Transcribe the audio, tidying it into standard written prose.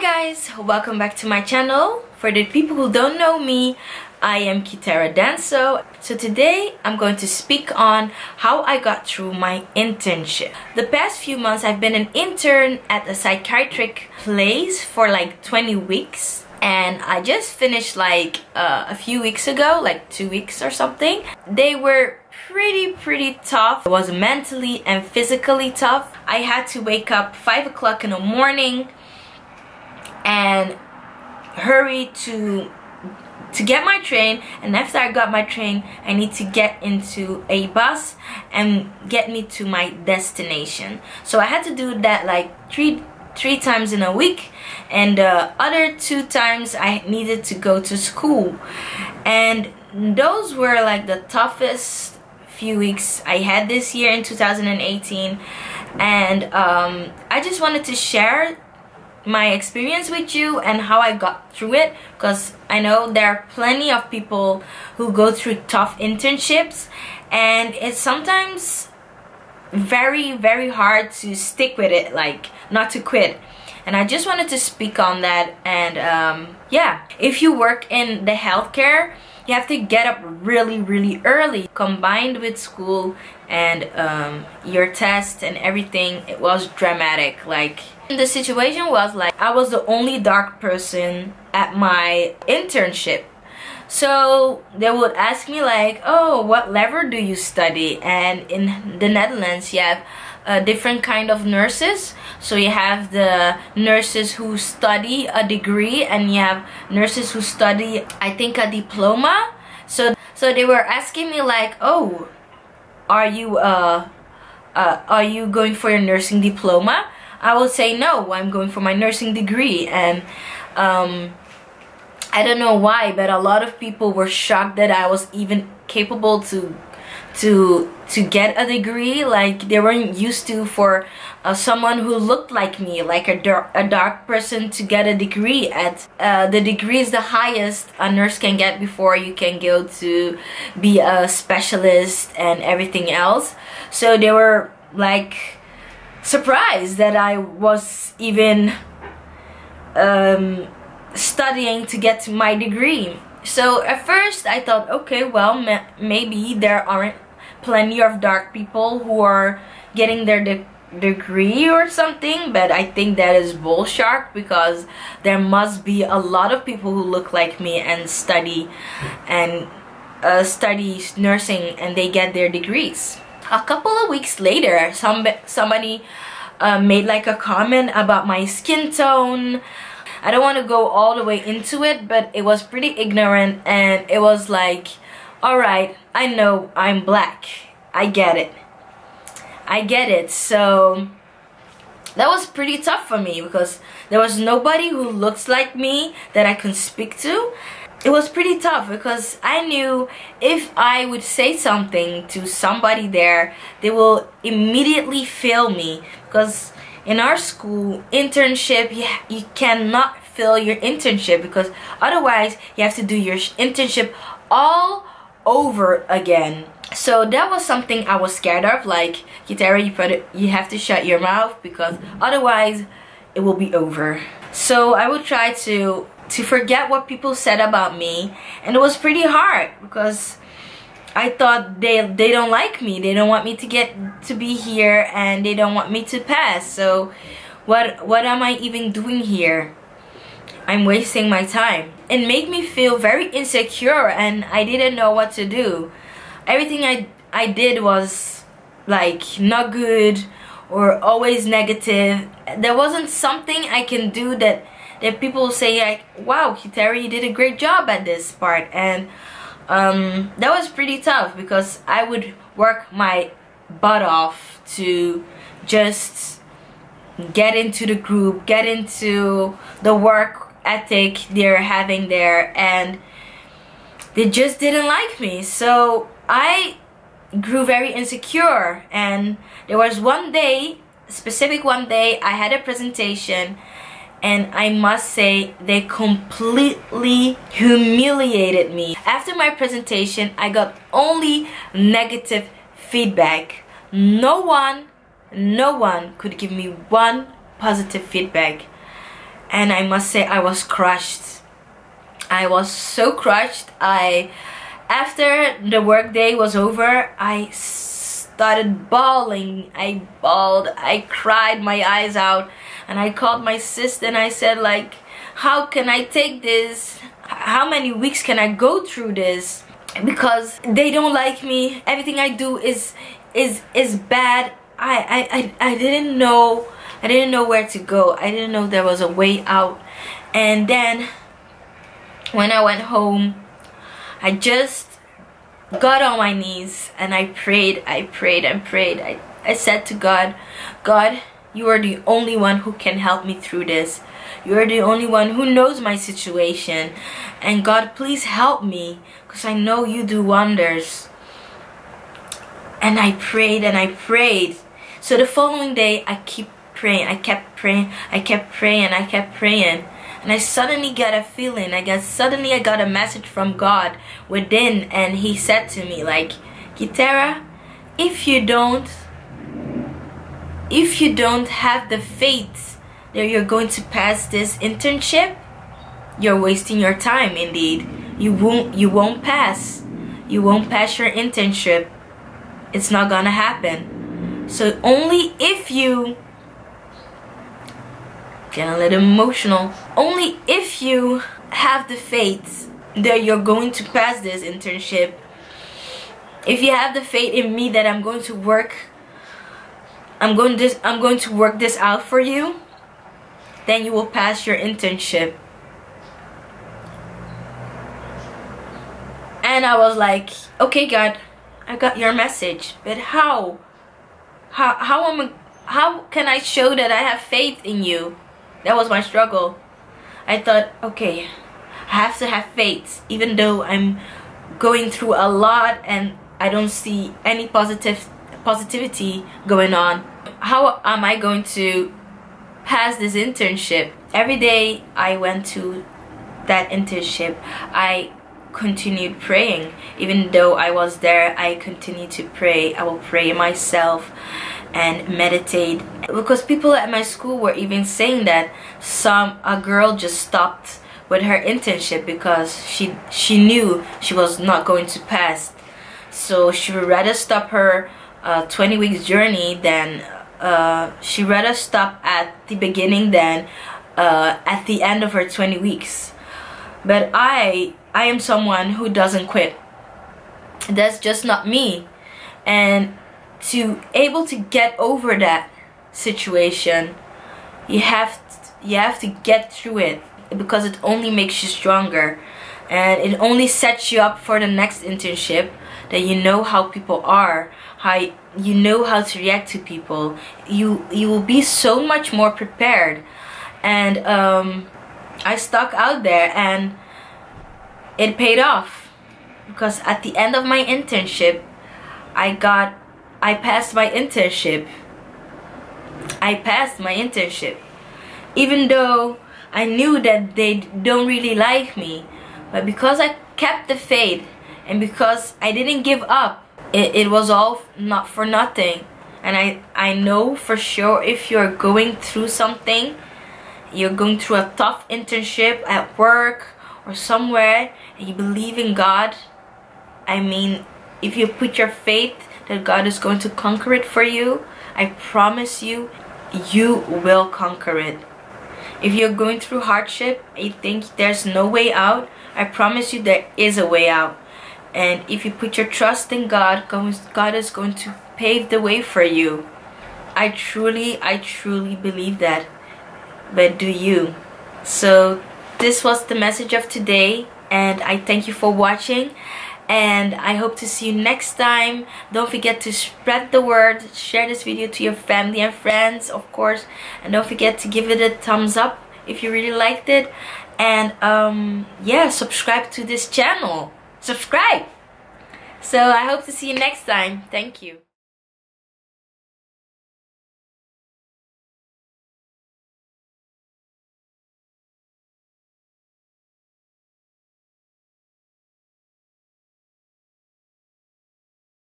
guys, welcome back to my channel. For the people who don't know me, I am Kitara Danso. So today I'm going to speak on how I got through my internship. The past few months I've been an intern at a psychiatric place for like 20 weeks. And I just finished like a few weeks ago, like 2 weeks or something. They were pretty tough. It was mentally and physically tough. I had to wake up 5 o'clock in the morning and hurry to get my train, and after I got my train I need to get into a bus and get me to my destination. So I had to do that like three times in a week, and the other 2 times I needed to go to school, and those were like the toughest few weeks I had this year in 2018. And I just wanted to share my experience with you and how I got through it, because I know there are plenty of people who go through tough internships, and it's sometimes very hard to stick with it, like not to quit. And I just wanted to speak on that. And yeah, if you work in the healthcare, you have to get up really early, combined with school and your test and everything. It was dramatic. Like, the situation was like I was the only dark person at my internship. So they would ask me like, oh, what level do you study? And in the Netherlands you have different kind of nurses. So you have the nurses who study a degree, and you have nurses who study, I think, a diploma. So they were asking me like, oh, are you going for your nursing diploma? I would say no, I'm going for my nursing degree. And I don't know why, but a lot of people were shocked that I was even capable to get a degree. Like, they weren't used to for someone who looked like me, like a dark person, to get a degree. At the degree is the highest a nurse can get before you can go to be a specialist and everything else. So they were like surprised that I was even studying to get my degree. So at first I thought, okay, well, maybe there aren't plenty of dark people who are getting their degree or something, but I think that is bullshit, because there must be a lot of people who look like me and study nursing, and they get their degrees. A couple of weeks later, somebody made like a comment about my skin tone. I don't want to go all the way into it, but it was pretty ignorant, and it was like, alright, I know I'm black. I get it. So that was pretty tough for me, because there was nobody who looks like me that I could speak to. It was pretty tough, because I knew if I would say something to somebody there, they will immediately fail me. Because in our school internship, you cannot fail your internship, because otherwise you have to do your internship all over again. So that was something I was scared of. Like, Kitara, you have to shut your mouth, because otherwise it will be over. So I would try to forget what people said about me, and it was pretty hard, because I thought they don't like me, they don't want me to get to be here, and they don't want me to pass. So what am I even doing here? I'm wasting my time. It made me feel very insecure, and I didn't know what to do. Everything I did was like not good, or always negative. There wasn't something I can do that people say like, wow, Kitara, you did a great job at this part. And that was pretty tough, because I would work my butt off to just get into the group, get into the work ethic they're having there, and they just didn't like me. So I grew very insecure, and there was one day, specific one day, I had a presentation, and I must say they completely humiliated me. After my presentation, I got only negative feedback. No one could give me one positive feedback. and I must say I was crushed. I was so crushed. After the work day was over, I started bawling. I bawled, I cried my eyes out, and I called my sister and I said, like, how can I take this? How many weeks can I go through this? Because they don't like me. Everything I do is bad. I didn't know where to go. I didn't know there was a way out. And then when I went home, I just got on my knees and I prayed. I said to God, God, you are the only one who can help me through this. You are the only one who knows my situation. And God, please help me, because I know you do wonders. And I prayed and I prayed. So the following day, I kept praying. I kept praying. And I suddenly got a feeling. I got a message from God within, and He said to me, like, Kitara, if you don't have the faith that you're going to pass this internship, you're wasting your time. Indeed, you won't pass your internship. It's not gonna happen. So only if you get a little emotional, only if you have the faith that you're going to pass this internship, if you have the faith in me that I'm going to work this out for you, then you will pass your internship. And I was like, okay, God, I got your message, but how can I show that I have faith in you? That was my struggle. I thought, okay, I have to have faith, even though I'm going through a lot and I don't see any positivity going on. How am I going to pass this internship? Every day I went to that internship, I continued praying. Even though I was there, I continued to pray. I will pray myself and meditate, because people at my school were even saying that a girl just stopped with her internship because she knew she was not going to pass. So she would rather stop her 20 weeks journey than she rather stop at the beginning than at the end of her 20 weeks. But I am someone who doesn't quit. That's just not me. And to able to get over that situation, you have to get through it, because it only makes you stronger, and it only sets you up for the next internship, that you know how people are, how you know how to react to people. You will be so much more prepared. And I stuck out there and it paid off, because at the end of my internship, I passed my internship. Even though I knew that they don't really like me, but because I kept the faith and because I didn't give up, it was all not for nothing. And I know for sure, if you're going through something, you're going through a tough internship at work or somewhere, and you believe in God, I mean, if you put your faith that God is going to conquer it for you, I promise you, you will conquer it. If you're going through hardship, you think there's no way out, I promise you there is a way out. And if you put your trust in God, God is going to pave the way for you. I truly believe that. But do you? So this was the message of today, and I thank you for watching, and I hope to see you next time. Don't forget to spread the word, share this video to your family and friends, of course, and don't forget to give it a thumbs up if you really liked it. And yeah, subscribe to this channel. Subscribe. So I hope to see you next time. Thank you.